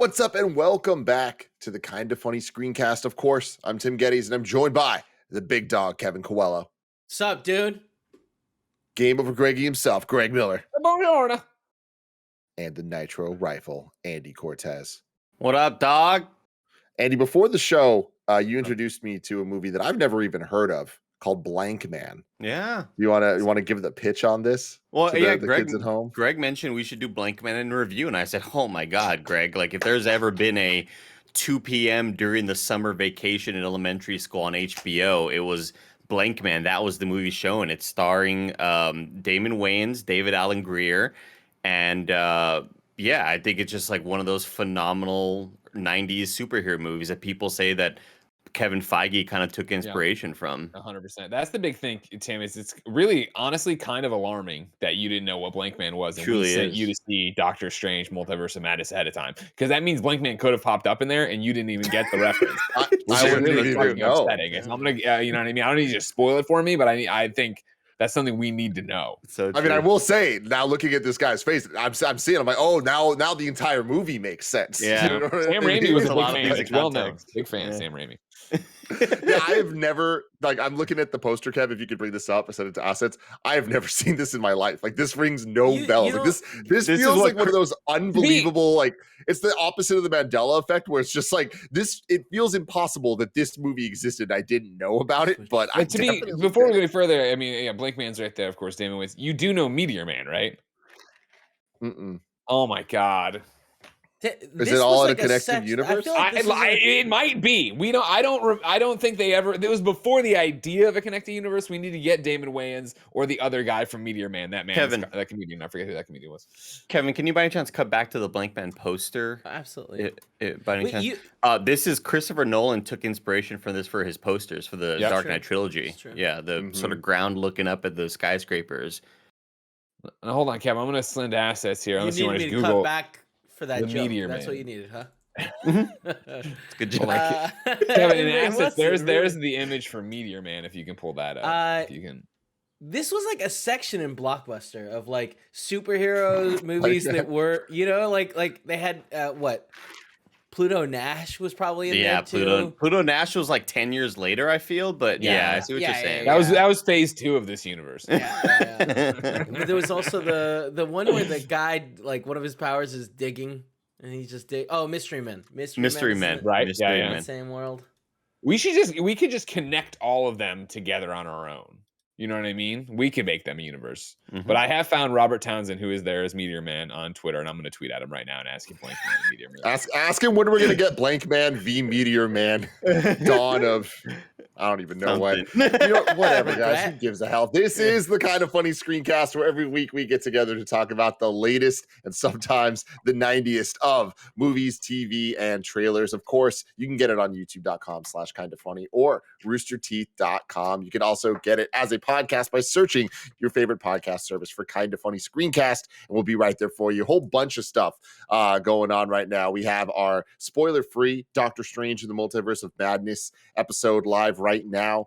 What's up, and welcome back to the Kinda Funny screencast. Of course, I'm Tim Geddes, and I'm joined by the big dog, Kevin Coelho. Sup, dude? Game over Greggy himself, Greg Miller. Buongiorno. And the Nitro Rifle, Andy Cortez. What up, dog? Andy, before the show, you introduced me to a movie that I've never even heard of called Blankman. Yeah. You want to give the pitch on this? Well, yeah, the Greg, kids at home? Greg mentioned we should do Blankman in review, and I said, oh my God, Greg, like if there's ever been a 2 p.m. during the summer vacation in elementary school on HBO, it was Blankman. That was the movie shown. It's starring Damon Wayans, David Alan Grier, and yeah, I think it's just like one of those phenomenal 90s superhero movies that people say that Kevin Feige kind of took inspiration from. 100%. That's the big thing, Tim. It's really, honestly, kind of alarming that you didn't know what Blankman was, and we sent you to see Doctor Strange: Multiverse of Madness ahead of time, because that means Blankman could have popped up in there, and you didn't even get the reference. I wouldn't even know. Upsetting. I'm gonna, you know what I mean. I don't need you to spoil it for me, but I think that's something we need to know. So I mean, I will say, now looking at this guy's face, I'm seeing, I'm like, oh, now the entire movie makes sense. Yeah. You know what I Sam mean? Raimi was a a big lot of fan. things It's in well known. context. Big fan, Yeah. Sam Raimi. Yeah, I have never, like, I'm looking at the poster, Kev, if you could bring this up, I sent it to assets. I have never seen this in my life. Like, this rings no bells. Like, this feels like one of those unbelievable, like, it's the opposite of the Mandela effect, where it's just like this, it feels impossible that this movie existed. I didn't know about it, but I definitely before we did. go any further, I mean, yeah, Blankman's right there, of course. Damon Wayans. You do know Meteor Man, right? Mm-mm. Oh my God. Is it all in a connected universe? It might be. We don't. I don't think they ever. It was before the idea of a connected universe. We need to get Damon Wayans or the other guy from Meteor Man. That man, Kevin. that comedian. I forget who that comedian was. Kevin, can you by any chance cut back to the Blankman poster? Absolutely. By any chance? This is Christopher Nolan took inspiration from this for his posters for the Dark Knight trilogy. Yeah, the sort of ground looking up at the skyscrapers. Now, hold on, Kevin. I'm gonna send assets here. Unless you want to Google Google cut back for that the joke. Meteor That's Man. what you needed, huh? Good job. Kevin, in assets, there's the image for Meteor Man. If you can pull that up, if you can. This was like a section in Blockbuster of like superhero movies that were, like they had what? Pluto Nash was probably in there too. Pluto Nash was like 10 years later, I feel, but I see what you're saying. That was phase 2 of this universe. But there was also the one where the guy, like, one of his powers is digging, and he just Mystery Men. Mystery Men, right? Mystery Men. Same world. We could just connect all of them together on our own. You know what I mean? We could make them a universe. But I have found Robert Townsend, who is there as Meteor Man, on Twitter, and I'm going to tweet at him right now and ask him Blankman Meteor Man. Ask him when we're going to get Blankman v Meteor Man. Dawn of, I don't even know when. Whatever, guys. Who gives a hell? This is the Kind of Funny screencast where every week we get together to talk about the latest and sometimes the 90th of movies, TV, and trailers. Of course, you can get it on youtube.com/kindafunny or roosterteeth.com. You can also get it as a podcast by searching your favorite podcast service for Kinda Funny screencast, and we'll be right there for you. A whole bunch of stuff going on right now. We have our spoiler-free Doctor Strange in the Multiverse of Madness episode live right now.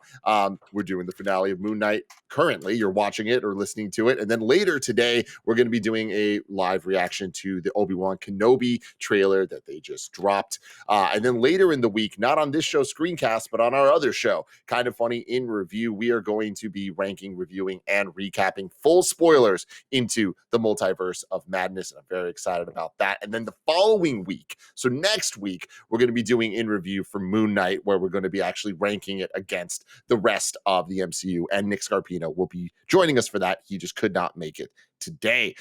We're doing the finale of Moon Knight currently. You're watching it or listening to it, and then later today we're going to be doing a live reaction to the Obi-Wan Kenobi trailer that they just dropped, and then later in the week, not on this show screencast, but on our other show, Kind of Funny in Review, we are going to be ranking, reviewing, and recapping full spoilers into the Multiverse of Madness, and I'm very excited about that. And then the following week, so next week, we're going to be doing in review for Moon Knight, where we're going to be actually ranking it against the rest of the MCU, and Nick Scarpino will be joining us for that. He just could not make it today.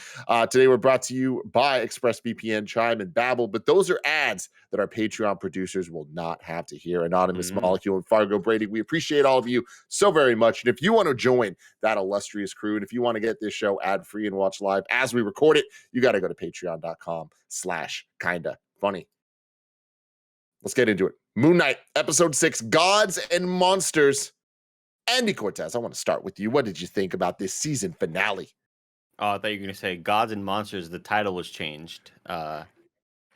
Today we're brought to you by ExpressVPN, Chime, and Babbel, but those are ads that our Patreon producers will not have to hear. Anonymous Molecule and Fargo Brady, we appreciate all of you so very much. And if you want to join that illustrious crew, and if you want to get this show ad-free and watch live as we record it, you got to go to patreon.com/kindafunny. Let's get into it. Moon Knight, episode 6, Gods and Monsters. Andy Cortez, I want to start with you. What did you think about this season finale? Oh, I thought you were going to say Gods and Monsters. The title was changed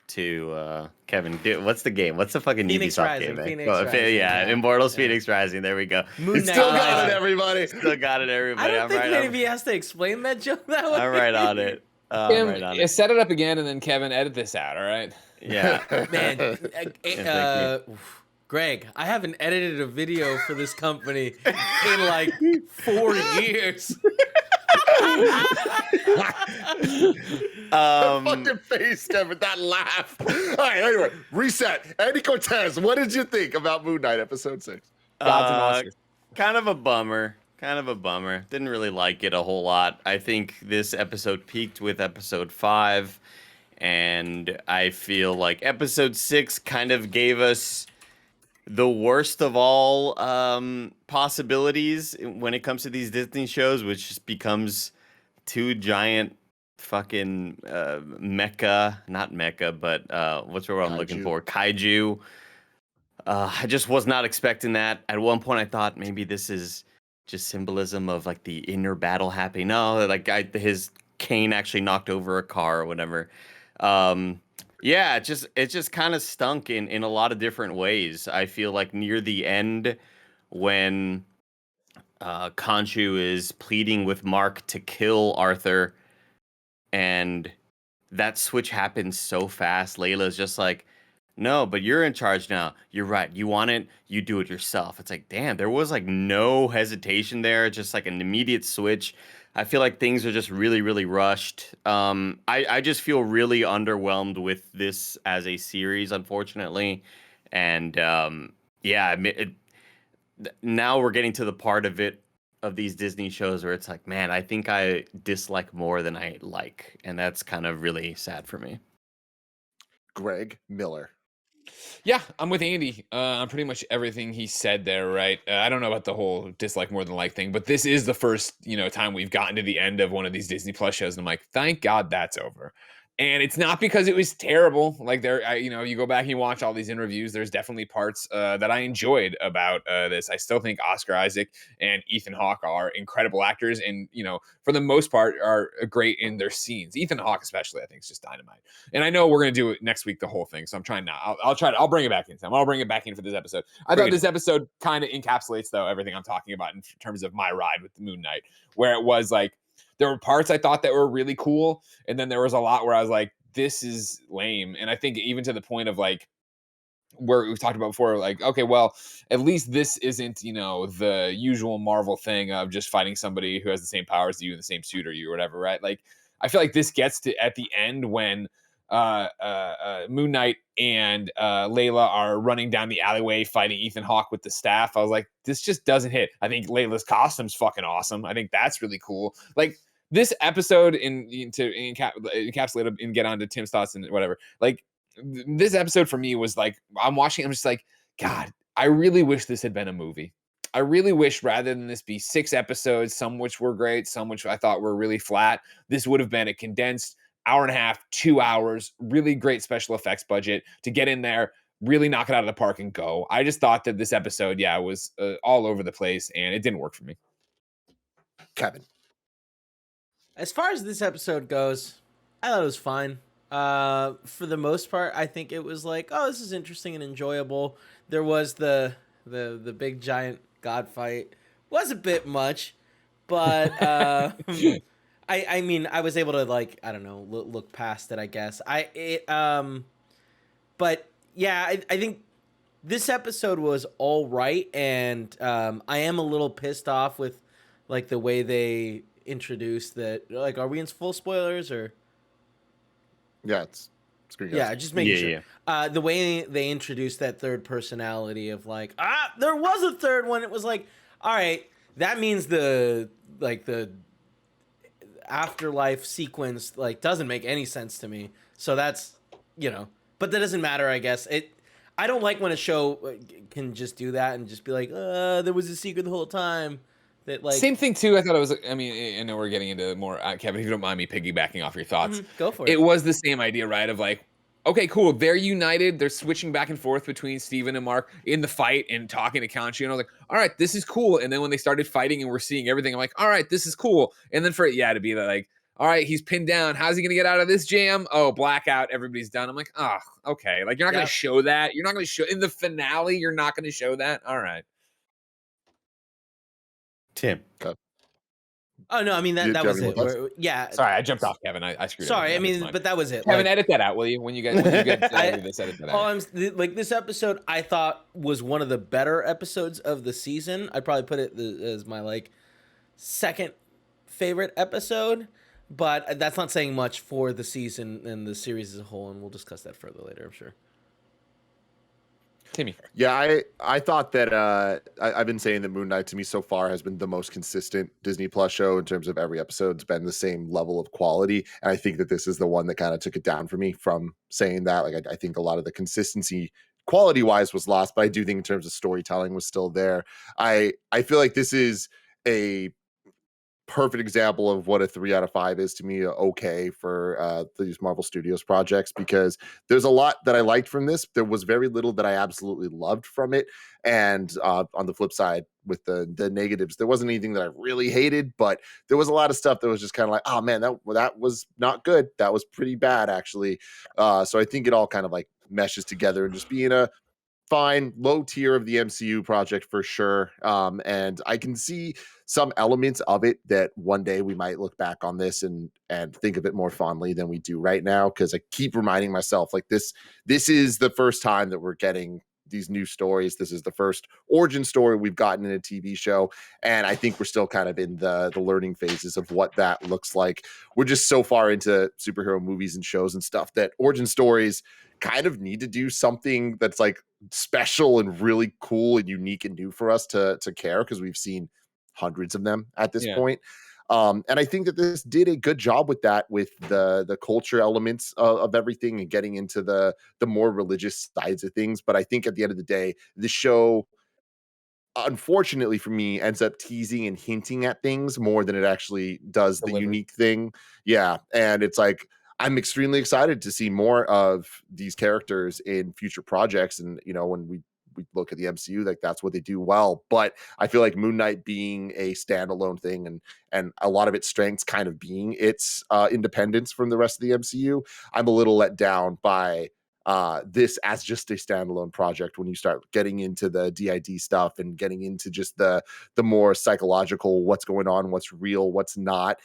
to Kevin. What's the game? What's the fucking Phoenix Ubisoft Rising, game? Phoenix Rising, yeah, Immortals Phoenix Rising. There we go. Moon Knight. Still got it, everybody. Still got it, everybody. I don't think maybe has to explain that joke that way. I'm right on it. Tim, set it up again, and then Kevin, edit this out, all right? Yeah. Man, Yeah, Greg, I haven't edited a video for this company in like 4 years. That fucking face, Kevin, that laugh. All right, anyway, reset. Andy Cortez, what did you think about Moon Knight episode 6? Gods and monsters. Kind of a bummer. Kind of a bummer. Didn't really like it a whole lot. I think this episode peaked with episode 5, and I feel like episode 6 kind of gave us the worst of all possibilities when it comes to these Disney shows, which just becomes two giant fucking not mecha, but what's the word I'm looking for? Kaiju. I just was not expecting that. At one point, I thought maybe this is just symbolism of like the inner battle happening. No, like his cane actually knocked over a car or whatever. Yeah, it just kind of stunk in a lot of different ways. I feel like near the end, when Khonshu is pleading with Mark to kill Arthur, and that switch happens so fast. Layla's just like, no, but you're in charge now. You're right. You want it, you do it yourself. It's like, damn, there was like no hesitation there, just like an immediate switch. I feel like things are just really, really rushed. I just feel really underwhelmed with this as a series, unfortunately. And yeah, I mean, now we're getting to the part of these Disney shows where it's like, man, I think I dislike more than I like. And that's kind of really sad for me. Greg Miller. Yeah, I'm with Andy on pretty much everything he said there, right? I don't know about the whole dislike more than like thing, but this is the first, time we've gotten to the end of one of these Disney Plus shows, and I'm like, thank God that's over. And it's not because it was terrible. Like you go back and you watch all these interviews. There's definitely parts that I enjoyed about this. I still think Oscar Isaac and Ethan Hawke are incredible actors, and for the most part, are great in their scenes. Ethan Hawke, especially, I think, is just dynamite. And I know we're gonna do it next week, the whole thing. So I'm trying now. I'll bring it back in time. I'll bring it back in for this episode. I thought this episode kind of encapsulates though everything I'm talking about in terms of my ride with the Moon Knight, where it was like, there were parts I thought that were really cool, and then there was a lot where I was like, this is lame. And I think even to the point of like, where we've talked about before, like, okay, well, at least this isn't, the usual Marvel thing of just fighting somebody who has the same powers as you in the same suit or you or whatever, right? Like, I feel like this gets to at the end when Moon Knight and Layla are running down the alleyway fighting Ethan Hawke with the staff. I was like, this just doesn't hit. I think Layla's costume's fucking awesome. I think that's really cool. Like, this episode, to encapsulate and get on to Tim's thoughts and whatever, like, this episode for me was like, I'm watching, I'm just like, God, I really wish this had been a movie. I really wish, rather than this be 6 episodes, some which were great, some which I thought were really flat, this would have been a condensed hour and a half, 2 hours, really great special effects budget to get in there, really knock it out of the park and go. I just thought that this episode, was all over the place, and it didn't work for me. Kevin. As far as this episode goes, I thought it was fine. For the most part, I think it was like, oh, this is interesting and enjoyable. There was the big giant god fight. Was a bit much, but I mean, I was able to, like, I don't know, look past it, I guess. But yeah, I think this episode was all right, and I am a little pissed off with like the way they introduced that. Like, are we in full spoilers or? Yeah, it's screen. Yeah, just making sure. Yeah. The way they introduced that third personality of like, there was a third one. It was like, all right, that means the afterlife sequence like doesn't make any sense to me. So that's, but that doesn't matter, I guess. I don't like when a show can just do that and just be like, there was a secret the whole time. That, like, same thing too. I thought it was. I mean, I know we're getting into more. Kevin, if you don't mind me piggybacking off your thoughts, go for it. It was the same idea, right? Of like, okay, cool. They're united. They're switching back and forth between Steven and Mark in the fight and talking to Khonshu. And I was like, all right, this is cool. And then when they started fighting and we're seeing everything, I'm like, all right, this is cool. And then for it, to be like, all right, he's pinned down. How's he going to get out of this jam? Oh, blackout. Everybody's done. I'm like, oh, okay. Like, you're not going to show that. You're not going to show in the finale. You're not going to show that. All right. Tim. Oh no, I mean Do you that have was any it. more thoughts? Yeah. Sorry, I jumped off, Kevin. I screwed Sorry, I everything up. It's mean, fine. but that was it. Kevin, Like, edit that out, will you? When you get this, edit that all out. like this episode, I thought was one of the better episodes of the season. I'd probably put it as my like second favorite episode, but that's not saying much for the season and the series as a whole. And we'll discuss that further later, I'm sure. Timmy. Yeah, I thought that I've been saying that Moon Knight to me so far has been the most consistent Disney Plus show in terms of every episode's been the same level of quality, and I think that this is the one that kind of took it down for me from saying that. Like I think a lot of the consistency quality wise was lost, but I do think in terms of storytelling was still there. I feel like this is a perfect example of what a 3 out of 5 is to me. Okay for these Marvel Studios projects, because there's a lot that I liked from this. There was very little that I absolutely loved from it, and on the flip side, with the negatives, there wasn't anything that I really hated, but there was a lot of stuff that was just kind of like, oh man, that was not good. That was pretty bad actually. So I think it all kind of like meshes together and just being a fine low tier of the MCU project for sure. And I can see some elements of it that one day we might look back on this and think of it more fondly than we do right now, because I keep reminding myself like this is the first time that we're getting these new stories. This is the first origin story we've gotten in a TV show, and I think we're still kind of in the learning phases of what that looks like. We're just so far into superhero movies and shows and stuff that origin stories kind of need to do something that's like special and really cool and unique and new for us to care, because we've seen hundreds of them at this point. And I think that this did a good job with that, with the culture elements of everything and getting into the more religious sides of things. But I think at the end of the day, the show, unfortunately for me, ends up teasing and hinting at things more than it actually does the unique thing. Yeah. And it's like, I'm extremely excited to see more of these characters in future projects. And, you know, when we look at the MCU, like that's what they do well. But I feel like Moon Knight being a standalone thing, and a lot of its strengths kind of being its independence from the rest of the MCU, I'm a little let down by this as just a standalone project when you start getting into the DID stuff and getting into just the more psychological, what's going on, what's real, what's not.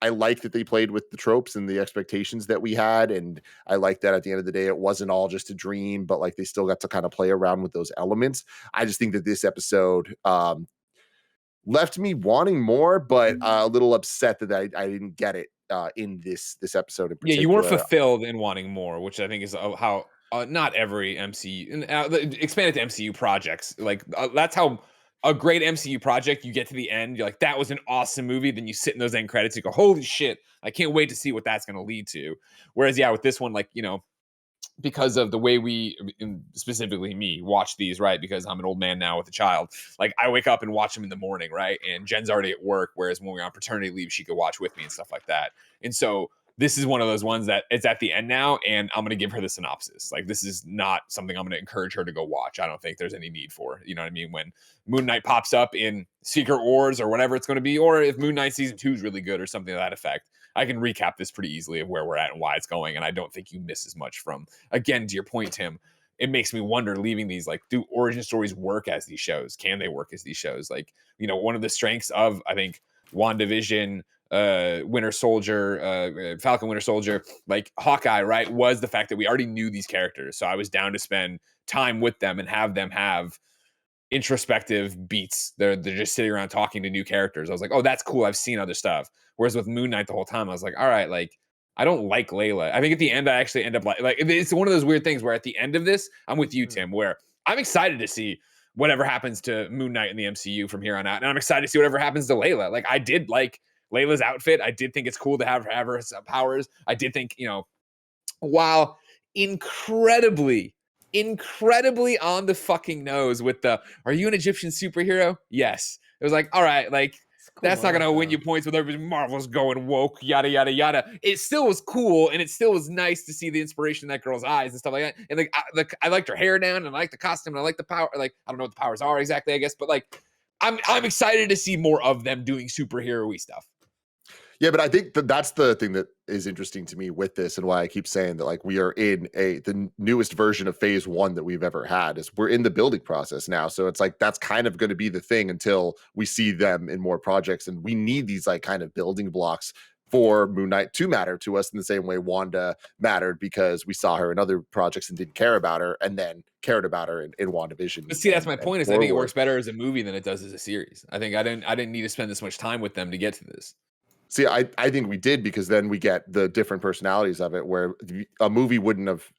I like that they played with the tropes and the expectations that we had, and I like that at the end of the day it wasn't all just a dream, but like they still got to kind of play around with those elements. I just think that this episode left me wanting more, but a little upset that I didn't get it in this episode in particular. Yeah, you weren't fulfilled in wanting more, which I think is how not every MCU and expanded to MCU projects. Like that's how a great MCU project, you get to the end, you're like, that was an awesome movie. Then you sit in those end credits, you go, holy shit, I can't wait to see what that's going to lead to. Whereas, yeah, with this one, like, you know, because of the way we, specifically me, watch these, right? Because I'm an old man now with a child. Like I wake up and watch them in the morning, right? And Jen's already at work, whereas when we're on paternity leave, she could watch with me and stuff like that. And so this is one of those ones that it's at the end now, and I'm going to give her the synopsis. Like this is not something I'm going to encourage her to go watch. I don't think there's any need for. You know what I mean? When Moon Knight pops up in Secret Wars or whatever it's going to be, or if Moon Knight season 2 is really good or something to that effect, I can recap this pretty easily of where we're at and why it's going. And I don't think you miss as much from, again, to your point, Tim, it makes me wonder, leaving these, like, do origin stories work as these shows? Can they work as these shows? Like, you know, one of the strengths of, I think, WandaVision, Winter Soldier, Falcon Winter Soldier, like Hawkeye, right, was the fact that we already knew these characters. So I was down to spend time with them and have them have introspective beats. They're just sitting around talking to new characters. I was like, oh, that's cool. I've seen other stuff. Whereas with Moon Knight the whole time, I was like, all right, like, I don't like Layla. I think at the end, I actually end up like it's one of those weird things where at the end of this, I'm with you, Tim, where I'm excited to see whatever happens to Moon Knight in the MCU from here on out. And I'm excited to see whatever happens to Layla. Like, I did like Layla's outfit. I did think it's cool to have her powers. I did think, you know, while incredibly on the fucking nose with the, are you an Egyptian superhero? Yes. It was like, all right, like, cool, that's not going to win you points with everybody. Marvel's going woke, yada, yada, yada. It still was cool, and it still was nice to see the inspiration in that girl's eyes and stuff like that. And like, I liked her hair down, and I liked the costume, and I liked the power. Like, I don't know what the powers are exactly, I guess, but like, I'm excited to see more of them doing superhero-y stuff. Yeah, but I think that's the thing that is interesting to me with this, and why I keep saying that like we are in the newest version of phase 1 that we've ever had. Is we're in the building process now. So it's like that's kind of going to be the thing until we see them in more projects, and we need these like kind of building blocks for Moon Knight to matter to us in the same way Wanda mattered, because we saw her in other projects and didn't care about her, and then cared about her in WandaVision. But see, that's my point. Is I think it works better as a movie than it does as a series. I think I didn't need to spend this much time with them to get to this. See, I think we did, because then we get the different personalities of it, where a movie wouldn't have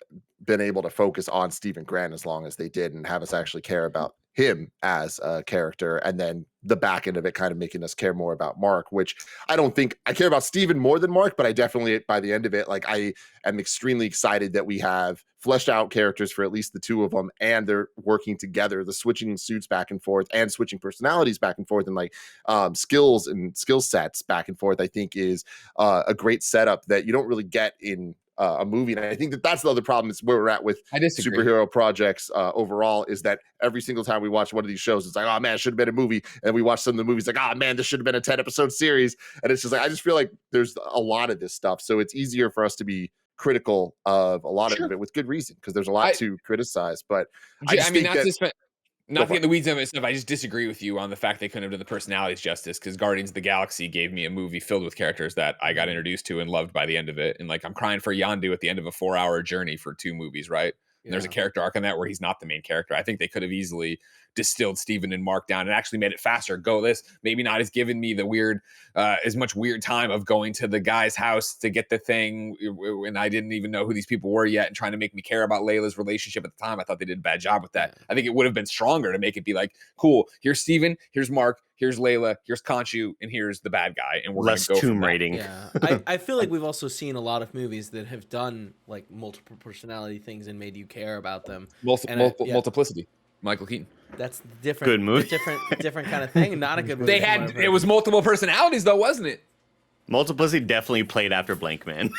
been able to focus on Stephen Grant as long as they did and have us actually care about him as a character, and then the back end of it kind of making us care more about Mark, which I don't think I care about Stephen more than Mark, but I definitely, by the end of it, like I am extremely excited that we have fleshed out characters for at least the two of them, and they're working together, the switching suits back and forth and switching personalities back and forth, and like skills and skill sets back and forth, I think is a great setup that you don't really get in a movie. And I think that that's the other problem, is where we're at with superhero projects overall, is that every single time we watch one of these shows, it's like, oh man, it should have been a movie. And we watch some of the movies like, oh man, this should have been a 10-episode series. And it's just like, I just feel like there's a lot of this stuff. So it's easier for us to be critical of a lot of it with good reason, because there's a lot to criticize. But I mean, not to get in the weeds of it stuff, I just disagree with you on the fact they couldn't have done the personalities justice, because Guardians of the Galaxy gave me a movie filled with characters that I got introduced to and loved by the end of it. And like, I'm crying for Yondu at the end of a 4-hour journey for 2 movies, right? And there's a character arc in that where he's not the main character. I think they could have easily distilled Stephen and Mark down and actually made it faster. Go this, maybe not has given me the weird, as much weird time of going to the guy's house to get the thing. And I didn't even know who these people were yet, and trying to make me care about Layla's relationship at the time. I thought they did a bad job with that. I think it would have been stronger to make it be like, cool, here's Stephen, here's Mark, here's Layla, here's Khonshu, and here's the bad guy. And we're less going to go tomb rating. Yeah, I feel like we've also seen a lot of movies that have done like multiple personality things and made you care about them. Multiplicity. Michael Keaton. That's different. Good movie. Different kind of thing. Not a good movie. It was multiple personalities though, wasn't it? Multiplicity definitely played after Blankman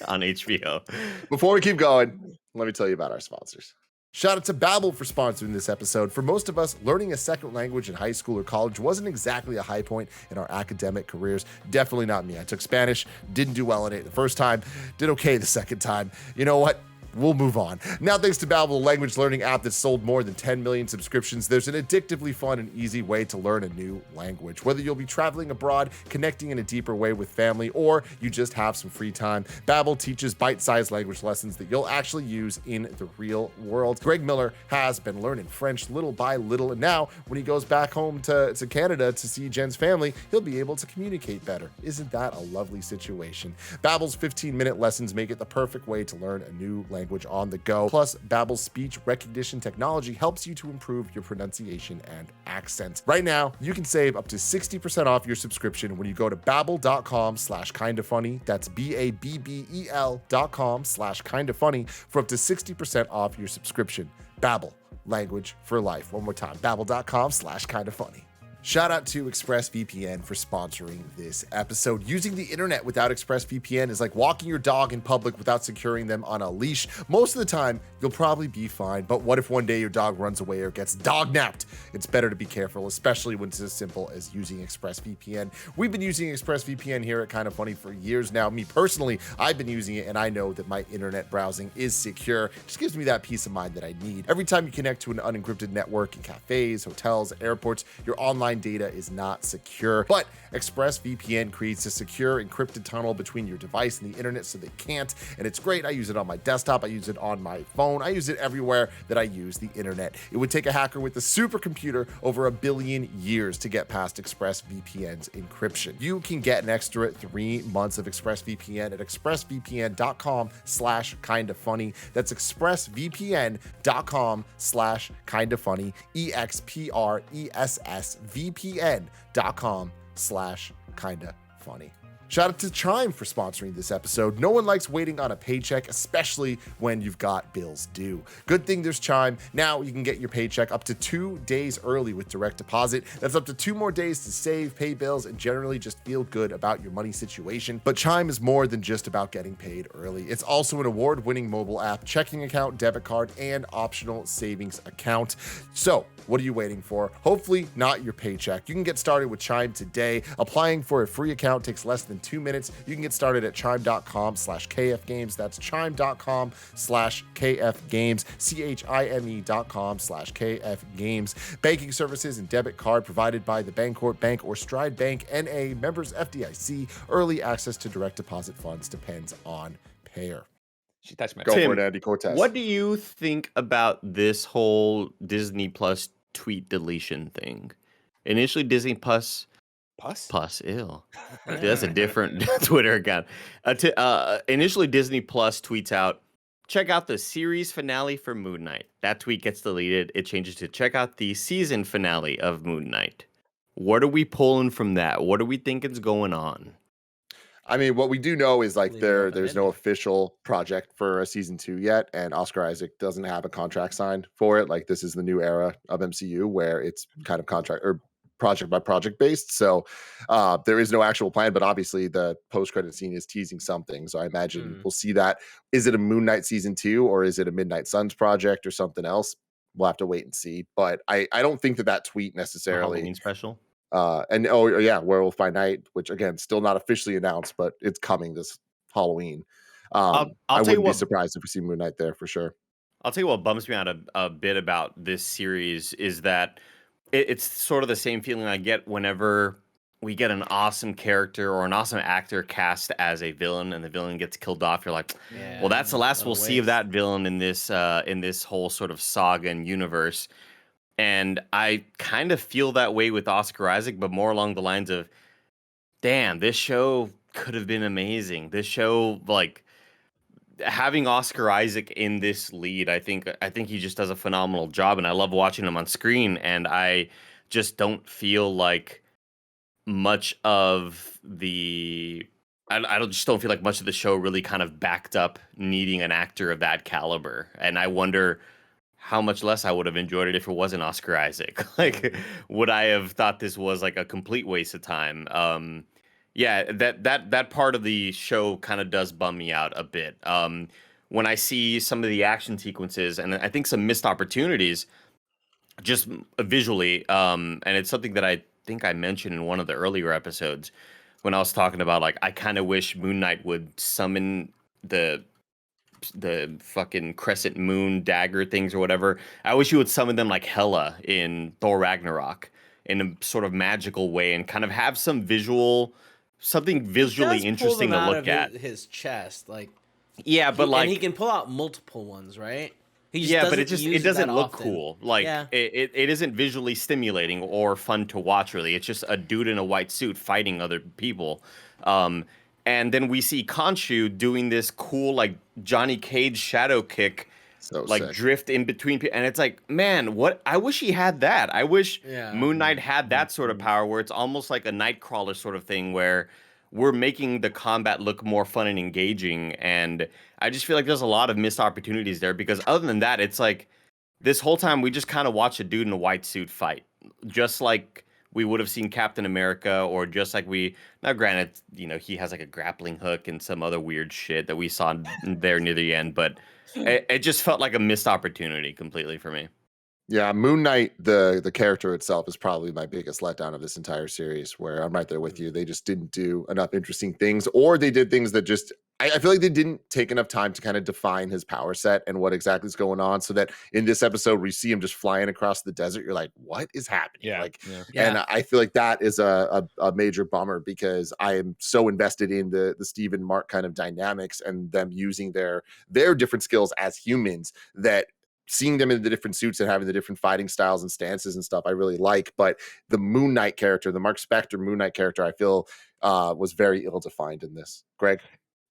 on HBO. Before we keep going, let me tell you about our sponsors. Shout out to Babbel for sponsoring this episode. For most of us, learning a second language in high school or college wasn't exactly a high point in our academic careers. Definitely not me. I took Spanish, didn't do well in it the first time, did okay the second time. You know what? We'll move on. Now, thanks to Babbel, the language learning app that's sold more than 10 million subscriptions, there's an addictively fun and easy way to learn a new language. Whether you'll be traveling abroad, connecting in a deeper way with family, or you just have some free time, Babbel teaches bite-sized language lessons that you'll actually use in the real world. Greg Miller has been learning French little by little, and now when he goes back home to Canada to see Jen's family, he'll be able to communicate better. Isn't that a lovely situation? Babbel's 15-minute lessons make it the perfect way to learn a new language on the go. Plus, Babbel's speech recognition technology helps you to improve your pronunciation and accent. Right now, you can save up to 60% off your subscription when you go to babbel.com/kindafunny. That's BABBEL.com/kindafunny for up to 60% off your subscription. Babbel, language for life. One more time, babbel.com/kindafunny. Shout out to ExpressVPN for sponsoring this episode. Using the internet without ExpressVPN is like walking your dog in public without securing them on a leash. Most of the time, you'll probably be fine, but what if one day your dog runs away or gets dog-napped? It's better to be careful, especially when it's as simple as using ExpressVPN. We've been using ExpressVPN here at KindaFunny for years now. Me personally, I've been using it, and I know that my internet browsing is secure. It just gives me that peace of mind that I need. Every time you connect to an unencrypted network in cafes, hotels, airports, your online data is not secure, but ExpressVPN creates a secure encrypted tunnel between your device and the internet so they can't, and it's great. I use it on my desktop, I use it on my phone, I use it everywhere that I use the internet. It would take a hacker with a supercomputer over 1 billion years to get past ExpressVPN's encryption. You can get an extra 3 months of ExpressVPN at expressvpn.com/kindafunny. That's expressvpn.com/kindafunny, expressvpn.com/kindafunny. Shout out to Chime for sponsoring this episode. No one likes waiting on a paycheck, especially when you've got bills due. Good thing there's Chime. Now you can get your paycheck up to 2 days early with direct deposit. That's up to 2 more days to save, pay bills, and generally just feel good about your money situation. But Chime is more than just about getting paid early. It's also an award-winning mobile app, checking account, debit card, and optional savings account. So what are you waiting for? Hopefully not your paycheck. You can get started with Chime today. Applying for a free account takes less than in 2 minutes. You can get started at chime.com/kfgames. That's chime.com/kfgames, chime.com/kfgames. Banking services and debit card provided by the Bancorp Bank or Stride Bank NA, members FDIC. Early access to direct deposit funds depends on payer. She touched my Go Tim, for it, Andy Cortez. What do you think about this whole Disney Plus tweet deletion thing? Initially, Disney Plus, ew. Dude, that's a different Twitter account. Initially, Disney Plus tweets out, check out the series finale for Moon Knight. That tweet gets deleted. It changes to check out the season finale of Moon Knight. What are we pulling from that? What are we thinking's going on? I mean, what we do know is like there's no official project for a season 2 yet, and Oscar Isaac doesn't have a contract signed for it. Like, this is the new era of MCU where it's kind of contract or project by project based. So there is no actual plan, but obviously the post-credit scene is teasing something. So I imagine we'll see that. Is it a Moon Knight season 2 or is it a Midnight Suns project or something else? We'll have to wait and see. But I don't think that tweet necessarily Halloween special. And Werewolf by Night, which again still not officially announced, but it's coming this Halloween. I wouldn't be surprised if we see Moon Knight there for sure. I'll tell you what bums me out a bit about this series is that it's sort of the same feeling I get whenever we get an awesome character or an awesome actor cast as a villain and the villain gets killed off. You're like, well, that's the last we'll see of that villain in this whole sort of saga and universe. And I kind of feel that way with Oscar Isaac, but more along the lines of, damn, this show could have been amazing. This show, like, having Oscar Isaac in this lead, I think he just does a phenomenal job, and I love watching him on screen. And I just don't feel like much of the, just don't feel like much of the show really kind of backed up needing an actor of that caliber. And I wonder how much less I would have enjoyed it if it wasn't Oscar Isaac. Like, would I have thought this was like a complete waste of time? That part of the show kind of does bum me out a bit. When I see some of the action sequences, and I think some missed opportunities, just visually, and it's something that I think I mentioned in one of the earlier episodes when I was talking about, like, I kind of wish Moon Knight would summon the fucking crescent moon dagger things or whatever. I wish you would summon them like Hela in Thor Ragnarok in a sort of magical way and kind of have something visually interesting to look at. His chest, like, yeah, but like, and he can pull out multiple ones, right? But it doesn't look cool. Like, it isn't visually stimulating or fun to watch. Really, it's just a dude in a white suit fighting other people. And then we see Khonshu doing this cool, like, Johnny Cage shadow kick, like, sick. Drift in between people. And it's like, man, what? I wish he had that. I wish Moon Knight had that sort of power where it's almost like a Nightcrawler sort of thing where we're making the combat look more fun and engaging. And I just feel like there's a lot of missed opportunities there because other than that, it's like this whole time we just kind of watch a dude in a white suit fight, just like we would have seen Captain America, or just like now granted, he has like a grappling hook and some other weird shit that we saw there near the end, but it just felt like a missed opportunity completely for me. Yeah, Moon Knight, the character itself is probably my biggest letdown of this entire series, where I'm right there with you. They just didn't do enough interesting things, or they did things that just, I feel like they didn't take enough time to kind of define his power set and what exactly is going on, so that in this episode, we see him just flying across the desert. You're like, what is happening? And I feel like that is a major bummer because I am so invested in the Steve and Mark kind of dynamics and them using their different skills as humans, that seeing them in the different suits and having the different fighting styles and stances and stuff I really like. But the Moon Knight character, the Mark Spector Moon Knight character, I feel was very ill-defined in this. Greg?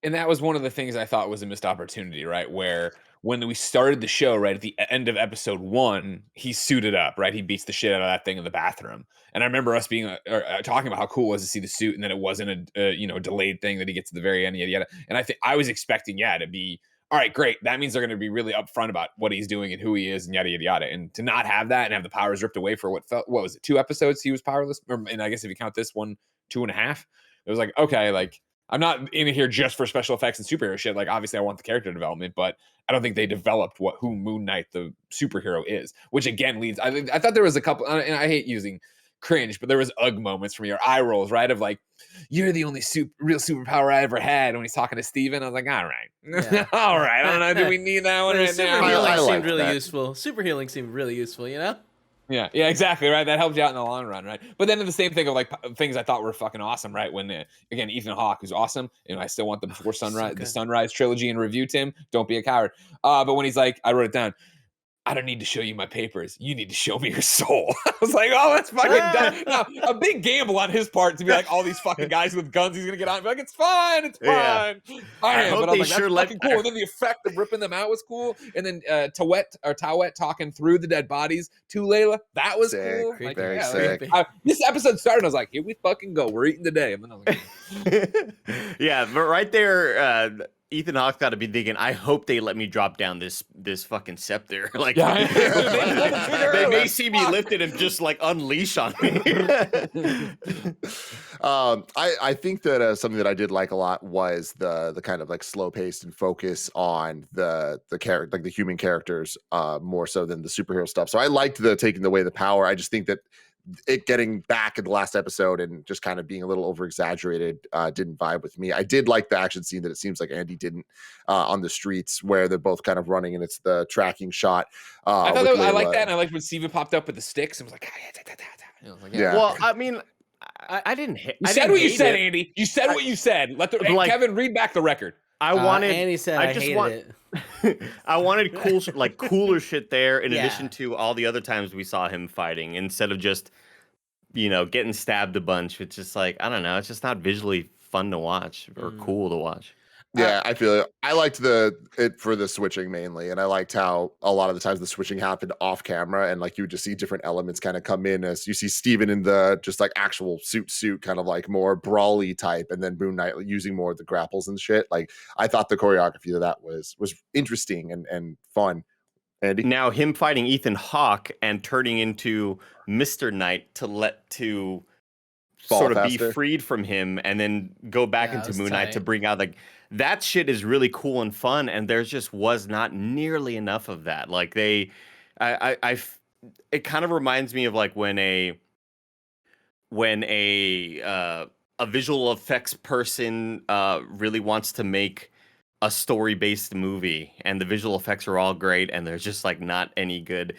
And that was one of the things I thought was a missed opportunity, right? Where when we started the show, right, at the end of episode 1, he's suited up, right? He beats the shit out of that thing in the bathroom. And I remember us being talking about how cool it was to see the suit, and then it wasn't a delayed thing that he gets to the very end, yada, yada. And I think I was expecting, to be, all right, great. That means they're going to be really upfront about what he's doing and who he is and yada, yada, yada. And to not have that and have the powers ripped away for what was it, 2 episodes he was powerless? And I guess if you count this one, 2.5, it was like, okay, like, I'm not in here just for special effects and superhero shit. Like, obviously I want the character development, but I don't think they developed who Moon Knight, the superhero, is, which again leads, I thought there was a couple, and I hate using cringe, but there was ugh moments for me, or eye rolls, right? Of like, you're the only real superpower I ever had. When he's talking to Steven, I was like, all right. Yeah. All right. I don't know. Do we need that one right Super now? healing I seemed like really that. useful. Super healing seemed really useful, you know? Yeah, exactly, right. That helps you out in the long run, right? But then the same thing of like things I thought were fucking awesome, right? When again, Ethan Hawke, who's awesome, and I still want the Before Sunrise, the Sunrise trilogy in review. Tim, don't be a coward. But when he's like, I wrote it down. I don't need to show you my papers. You need to show me your soul. I was like, oh, that's fucking dumb. Now, a big gamble on his part to be like, all these fucking guys with guns he's gonna get on and be like, it's fine, it's fine. I hope but I they was like, sure that's fucking cool. And then the effect of ripping them out was cool. And then Tawet talking through the dead bodies to Layla, that was Sick. cool. Creepy. Very Yeah, sick. creepy. This episode started, I was like, here we fucking go. We're eating today. And then I was like, Yeah, but right there, Ethan Hawke's got to be thinking, I hope they let me drop down this fucking scepter. Like, they may see me lifted and just like unleash on me. I think that something that I did like a lot was the kind of like slow paced and focus on the character, like the human characters, more so than the superhero stuff. So I liked the taking away the power. I just think that it getting back in the last episode and just kind of being a little over exaggerated didn't vibe with me. I did like the action scene that it seems like Andy didn't on the streets where they're both kind of running and it's the tracking shot. I thought I liked that, and I liked when Steven popped up with the sticks and was like, Yeah. Well, I mean, I didn't. You said what you said, Andy. You said what you said. Let the Kevin read back the record. I wanted. Andy said I just hated it. I wanted cooler shit there. In addition to all the other times we saw him fighting, instead of just getting stabbed a bunch. It's just like, I don't know. It's just not visually fun to watch or cool to watch. Yeah, I feel it. I liked it for the switching mainly, and I liked how a lot of the times the switching happened off camera, and like you would just see different elements kind of come in as you see Steven in the just like actual suit, kind of like more brawly type, and then Moon Knight using more of the grapples and shit. Like I thought the choreography of that was interesting and fun. Andy? Now him fighting Ethan Hawke and turning into Mr. Knight to Fall sort of faster. be freed from him and then go back into Moon Knight to bring out like that shit is really cool and fun, and there just was not nearly enough of that. Like it kind of reminds me of like when a visual effects person really wants to make a story-based movie and the visual effects are all great and there's just like not any good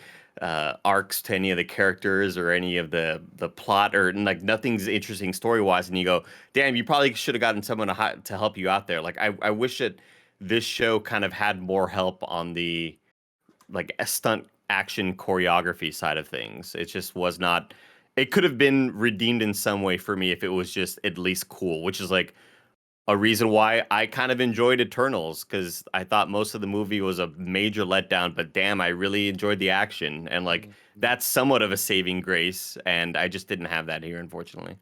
arcs to any of the characters or any of the plot, or like nothing's interesting story-wise, and you go, damn, you probably should have gotten someone to help you out there. Like I wish that this show kind of had more help on the like stunt action choreography side of things. It just was not. It could have been redeemed in some way for me if it was just at least cool, which is like a reason why I kind of enjoyed Eternals, because I thought most of the movie was a major letdown, but damn, I really enjoyed the action. And like, that's somewhat of a saving grace. And I just didn't have that here, unfortunately.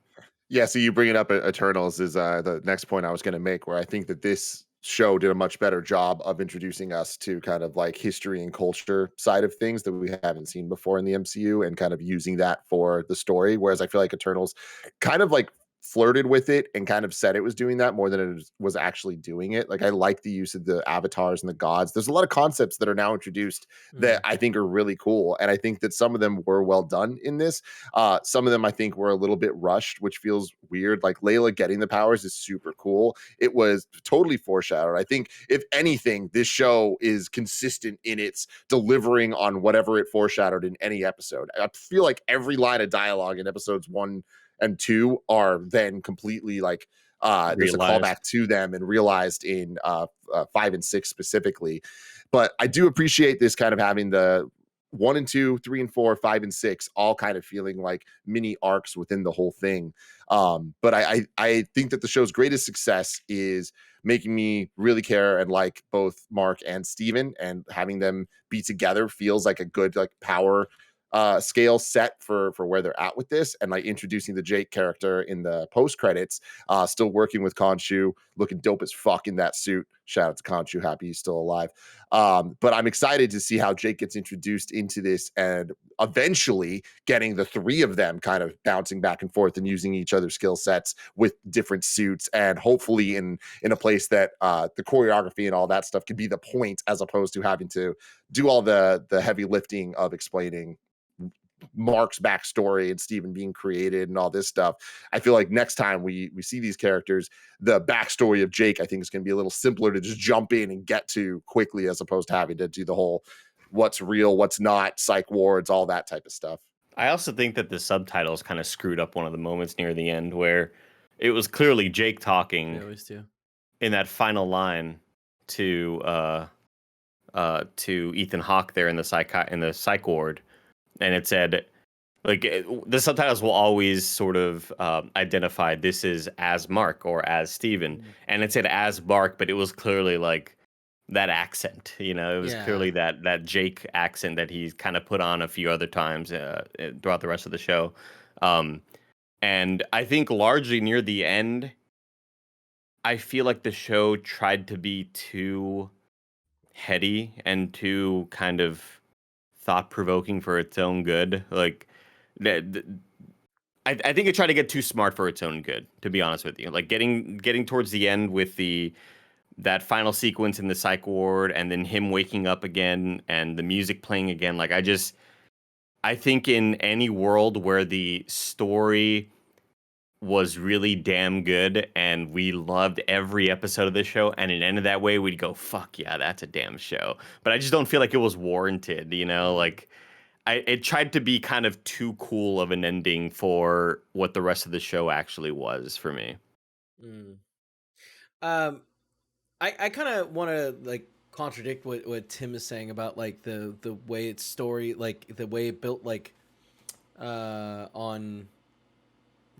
Yeah, so you bringing up Eternals is the next point I was going to make, where I think that this show did a much better job of introducing us to kind of like history and culture side of things that we haven't seen before in the MCU, and kind of using that for the story. Whereas I feel like Eternals kind of like flirted with it and kind of said it was doing that more than it was actually doing it. Like I like the use of the avatars and the gods. There's a lot of concepts that are now introduced that I think are really cool, and I think that some of them were well done in this. Some of them I think were a little bit rushed, which feels weird. Like Layla getting the powers is super cool. It was totally foreshadowed. I think if anything, this show is consistent in its delivering on whatever it foreshadowed in any episode. I feel like every line of dialogue in episodes 1 and 2 are then completely like there's a callback to them and realized in 5 and 6 specifically. But I do appreciate this kind of having the 1 and 2, 3 and 4, 5 and 6 all kind of feeling like mini arcs within the whole thing. But I think that the show's greatest success is making me really care and like both Mark and Steven, and having them be together feels like a good like power scale set for where they're at with this. And like introducing the Jake character in the post credits, still working with Khonshu, looking dope as fuck in that suit. Shout out to Khonshu, happy he's still alive. But I'm excited to see how Jake gets introduced into this, and eventually getting the three of them kind of bouncing back and forth and using each other's skill sets with different suits, and hopefully in a place that the choreography and all that stuff can be the point, as opposed to having to do all the heavy lifting of explaining Mark's backstory and Steven being created and all this stuff. I feel like next time we see these characters, the backstory of Jake, I think, is going to be a little simpler to just jump in and get to quickly, as opposed to having to do the whole what's real, what's not, psych wards, all that type of stuff. I also think that the subtitles kind of screwed up one of the moments near the end where it was clearly Jake talking. They always do. In that final line to Ethan Hawke there in the psych ward, and it said, like, the subtitles will always sort of identify this is as Mark or as Steven, and it said as Mark, but it was clearly like that accent, you know, it was clearly that Jake accent that he's kind of put on a few other times throughout the rest of the show, and I think largely near the end, I feel like the show tried to be too heady and too kind of thought-provoking for its own good. Like, I think it tried to get too smart for its own good, to be honest with you. Like, getting towards the end with that final sequence in the psych ward, and then him waking up again and the music playing again. Like, I think in any world where the story was really damn good and we loved every episode of this show and it ended that way, we'd go, fuck yeah, that's a damn show. But I just don't feel like it was warranted, you know? Like, it tried to be kind of too cool of an ending for what the rest of the show actually was for me. I kind of want to like contradict what Tim is saying about like the way its story, like the way it built like on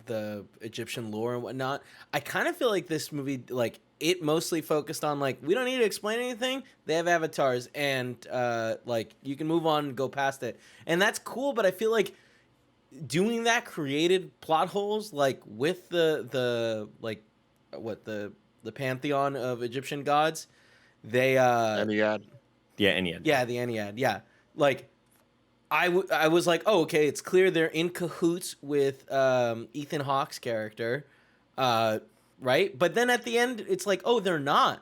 the Egyptian lore and whatnot. I kind of feel like this movie, like, it mostly focused on like, we don't need to explain anything. They have avatars, and like, you can move on and go past it, and that's cool. But I feel like doing that created plot holes, like with the like what the pantheon of Egyptian gods. They Ennead. Yeah, Ennead. Yeah, the Ennead. Yeah, like. I was like, oh, okay, it's clear they're in cahoots with Ethan Hawke's character, right? But then at the end, it's like, oh, they're not.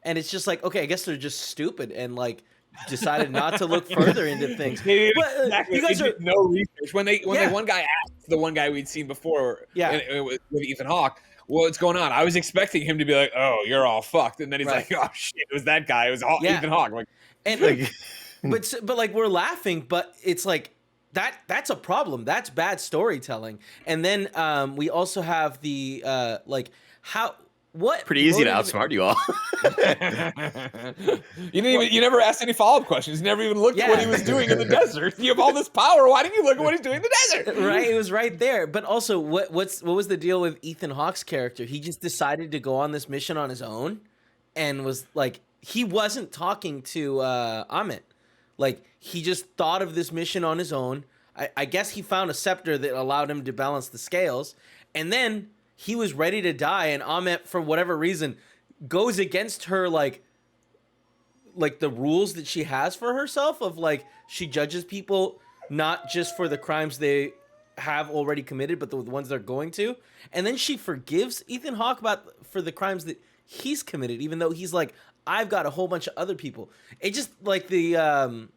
And it's just like, okay, I guess they're just stupid and, like, decided not to look further into things. But exactly. You guys are... no research. When one guy asked the one guy we'd seen before with Ethan Hawke, what's going on? I was expecting him to be like, oh, you're all fucked. And then he's like, oh, shit, it was that guy. It was Ethan Hawke. Like, and like... But like, we're laughing, but it's like that's a problem. That's bad storytelling. And then we also have the pretty easy to outsmart you all. You never asked any follow-up questions. You never even looked at what he was doing in the desert. You have all this power. Why didn't you look at what he's doing in the desert? Right, it was right there. But also, what was the deal with Ethan Hawke's character? He just decided to go on this mission on his own, and was like, he wasn't talking to Amit. Like, he just thought of this mission on his own. I guess he found a scepter that allowed him to balance the scales. And then he was ready to die, and Amit, for whatever reason, goes against her, like the rules that she has for herself of, like, she judges people not just for the crimes they have already committed, but the ones they're going to. And then she forgives Ethan Hawke for the crimes that he's committed, even though he's like, I've got a whole bunch of other people. It just, like, the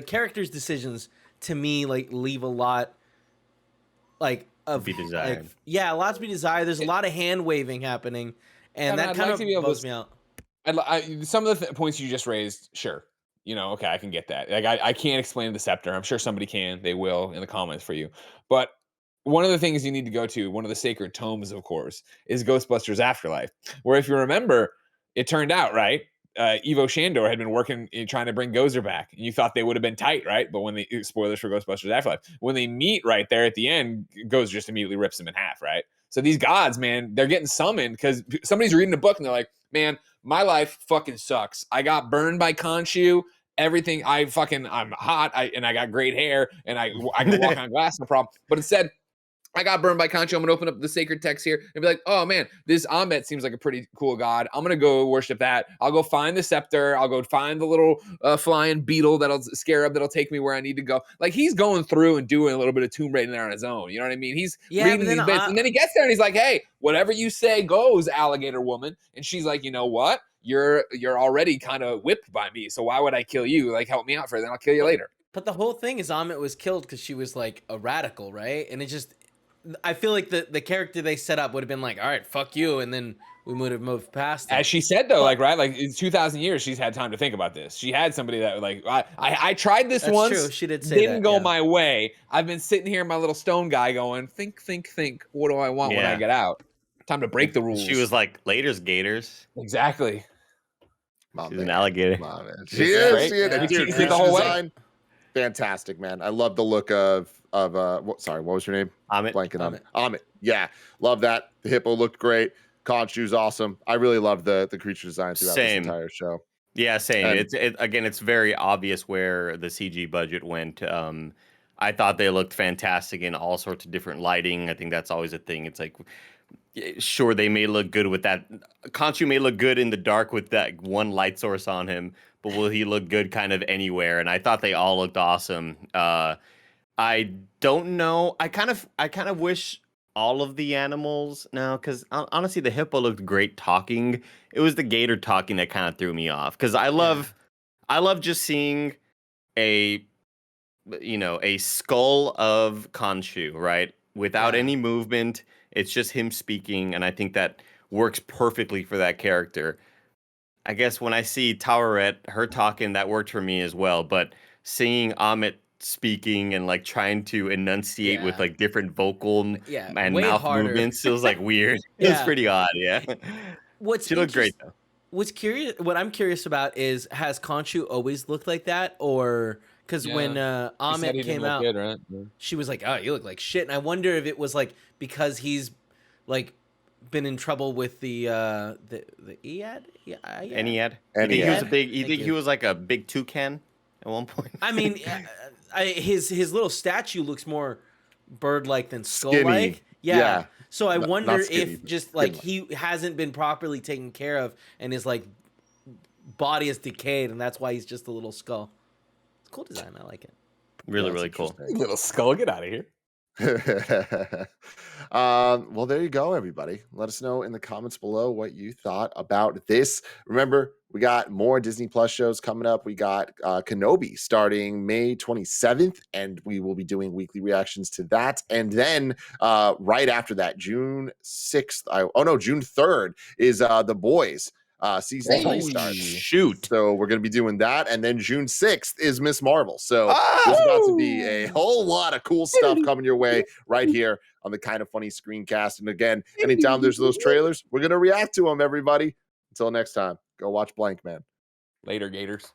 characters' decisions to me, like, leave a lot, like, of be desired. Like, a lot to be desired. There's a lot of hand waving happening, and that kind of bums me out. Some of the points you just raised, sure, you know, okay, I can get that. Like, I can't explain the scepter. I'm sure somebody can. They will in the comments for you. But one of the things you need to go to, one of the sacred tomes, of course, is Ghostbusters Afterlife, where, if you remember, it turned out, right, Ivo Shandor had been working trying to bring Gozer back, and you thought they would have been tight, right? But when spoilers for Ghostbusters Afterlife, when they meet right there at the end, Gozer just immediately rips them in half, right? So these gods, man, they're getting summoned because somebody's reading a book and they're like, man, my life fucking sucks. I got burned by Khonshu. Everything, I'm hot, and I got great hair, and I can walk on glass, no problem. But instead, I got burned by Khonshu. I'm going to open up the sacred text here and be like, oh, man, this Amet seems like a pretty cool god. I'm going to go worship that. I'll go find the scepter. I'll go find the little flying beetle scarab that'll take me where I need to go. Like, he's going through and doing a little bit of tomb raiding there on his own. You know what I mean? He's reading these bits. And then he gets there and he's like, hey, whatever you say goes, alligator woman. And she's like, you know what? You're already kind of whipped by me. So why would I kill you? Like, help me out first, then I'll kill you later. But the whole thing is Amit was killed because she was like a radical, right? And it just, I feel like the character they set up would have been like, all right, fuck you, and then we would have moved past it. As she said though, like right, like in 2,000 years, she's had time to think about this. She had somebody that like I tried this That's once. true. She did say didn't that, go yeah. my way. I've been sitting here, my little stone guy, going think. What do I want when I get out? Time to break the rules. She was like, "Laters, Gators." Exactly. She's an alligator. She is. She is. Yeah. Dude, She did the whole design, fantastic, man. I love the look of sorry, what was your name? Amit. Blanking on it. Amit. Yeah, love that. The hippo looked great. Khonshu's awesome. I really love the creature design throughout this entire show. Yeah, same. And Again, it's very obvious where the CG budget went. I thought they looked fantastic in all sorts of different lighting. I think that's always a thing. It's like, sure, they may look good with that. Khonshu may look good in the dark with that one light source on him, but will he look good kind of anywhere? And I thought they all looked awesome. I don't know. I kind of wish all of the animals now, because honestly, the hippo looked great talking. It was the gator talking that kind of threw me off, because I love just seeing a skull of Khonshu, right, without any movement. It's just him speaking, and I think that works perfectly for that character. I guess when I see Taweret, her talking, that worked for me as well. But seeing Amit speaking and like trying to enunciate with like different vocal and mouth movements, it was like weird. It was pretty odd. Yeah. She looked great though. What I'm curious about is, has Khonshu always looked like that, or because when Amit came out, good, right? she was like, "Oh, you look like shit," and I wonder if it was like because he's like been in trouble with the Ead. Ennead. You think he was a big? You think he was like a big toucan at one point? I mean, his little statue looks more bird-like than skull-like. Skinny. Yeah. So I wonder skinny, if just like he hasn't been properly taken care of, and his like body is decayed, and that's why he's just a little skull. It's a cool design. I like it. Really cool. Little skull, get out of here. Well, there you go, everybody. Let us know in the comments below what you thought about this. Remember, we got more Disney Plus shows coming up. We got Kenobi starting May 27th, and we will be doing weekly reactions to that. And then right after that, June 6th, June 3rd is The Boys. Season 3 starts. Shoot. So we're going to be doing that. And then June 6th is Miss Marvel. So there's about to be a whole lot of cool stuff coming your way right here on the Kind of Funny screencast. And again, anytime there's those trailers, we're going to react to them, everybody. Until next time, go watch Blankman. Later, Gators.